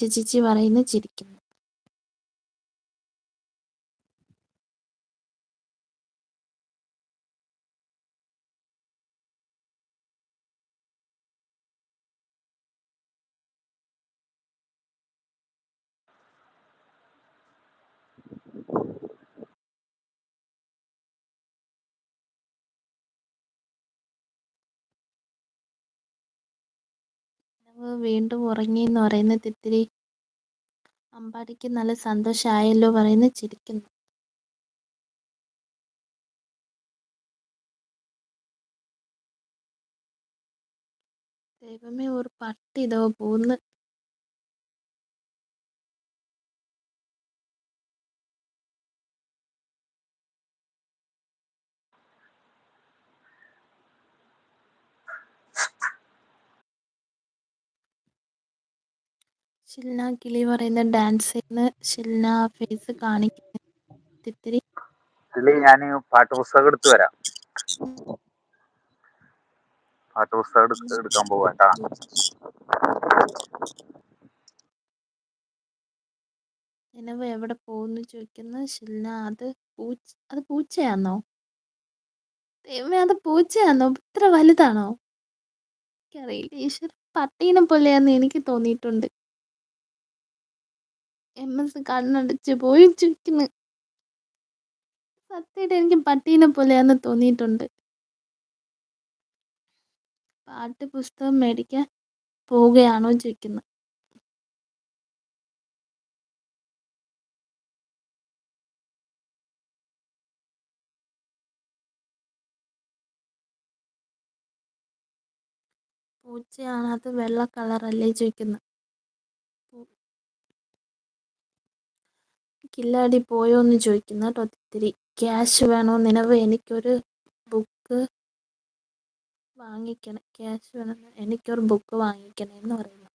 ചേച്ചി പറയുന്നു ചിരിക്കുന്നു. വീണ്ടും ഉറങ്ങിയെന്ന് പറയുന്ന തിത്തിരി. അമ്പാടിക്ക് നല്ല സന്തോഷമായല്ലോ പറയുന്ന ചിരിക്കുന്നു. ദൈവമേ, ഒരു പട്ടി ഇതോ പോന്ന്. ഷിൽന കിളി പറയുന്ന ഡാൻസ് ചെയ്യുന്ന ഷിൽന ഫേസ് കാണിക്കുന്നു തിത്തിരി. ഞാൻ പാഠപുസ്തകം എടുത്തു വരാം. പാഠപുസ്തകം എടുക്കാൻ പോവാട്ടാ. നിനവ് എവിടെ പോകുന്നു ചോദിക്കുന്ന ഷിൽന. അത് പൂച്ചയാണോ? ദൈവമേ, അത് പൂച്ചയാണോ? ഇത്ര വലുതാണോ? എനിക്കറിയില്ല. ഈശ്വര, പട്ടീനെ പോലെയാന്ന് എനിക്ക് തോന്നിയിട്ടുണ്ട്. MS കണ്ണടച്ച് പോയി ചോദിക്കുന്നു. സത്യമായിട്ട് എനിക്ക് പട്ടീനെ പോലെയാന്ന് തോന്നിയിട്ടുണ്ട്. പാട്ട് പുസ്തകം മേടിക്കാൻ പോവുകയാണോ ചോദിക്കുന്നു. പൂച്ചയാണ്, അത് വെള്ള കളറല്ലേ ചോദിക്കുന്നു. കില്ലാടി പോയോന്ന് ചോദിക്കുന്ന കേട്ടോ തിത്തിരി. ക്യാഷ് വേണോ നിലവ്? എനിക്കൊരു ബുക്ക് വാങ്ങിക്കണം. ക്യാഷ് വേണം, എനിക്കൊരു ബുക്ക് വാങ്ങിക്കണം എന്ന് പറയുന്നു.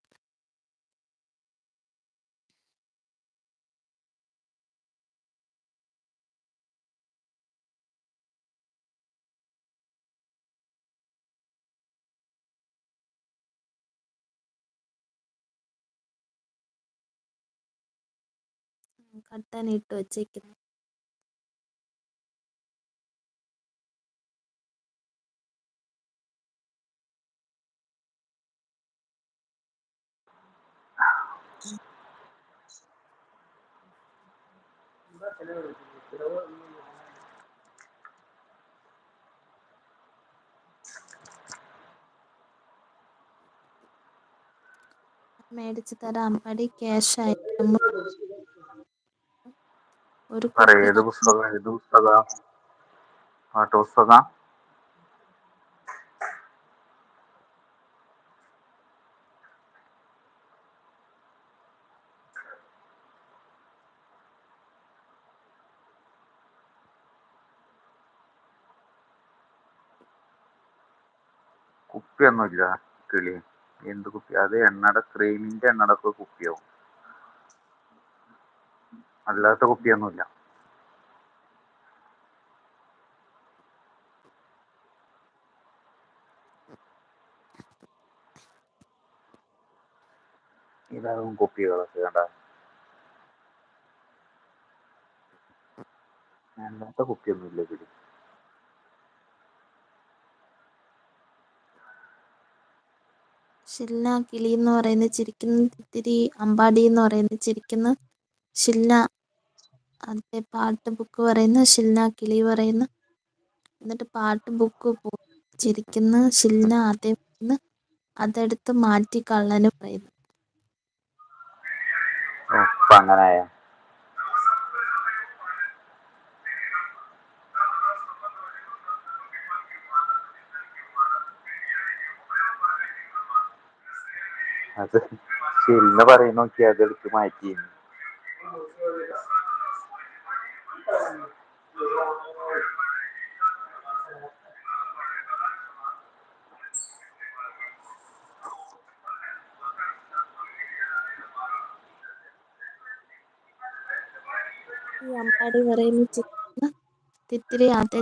കട്ടനിട്ട് വച്ചേക്കുന്നു. മേടിച്ചു തരാം അമ്പാടി. ക്യാഷ് ആയിട്ട് ഒരു കുപ്പി ഏത് പുസ്തകം? പാഠപുസ്തകം. കുപ്പിയൊന്നുമില്ല കിളി. എന്ത് കുപ്പി? അത് എണ്ണയുടെ ക്രീമിന്റെ എണ്ണയുടെ കുപ്പിയാവും, അല്ലാത്ത കുപ്പിയൊന്നുമില്ല. ഇതാകും കുപ്പികളൊക്കെ കണ്ട. അല്ലാത്ത കുപ്പിയൊന്നുമില്ല കിളി. ഷിൽന കിളി എന്ന് പറയുന്നത് ചിരിക്കുന്ന തിത്തിരി. അമ്പാടി എന്ന് പറയുന്നത് ചിരിക്കുന്ന ഷിൽന. അതേ പാട്ട് ബുക്ക് പറയുന്ന ഷിൽന കിളി പറയുന്ന. എന്നിട്ട് പാട്ട് ബുക്ക് ചിരിക്കുന്ന ഷിൽന. അതേ പറയുന്ന അതെടുത്ത് മാറ്റി കള്ളന് പറയുന്നു. അങ്ങനായ അത് ഷിൽന പറയുന്ന നോക്കി അതെടുത്ത് മാറ്റി. ഈ അമ്പാടി പറയുന്ന ചിരിക്കുന്ന തിത്തിരി. അതെ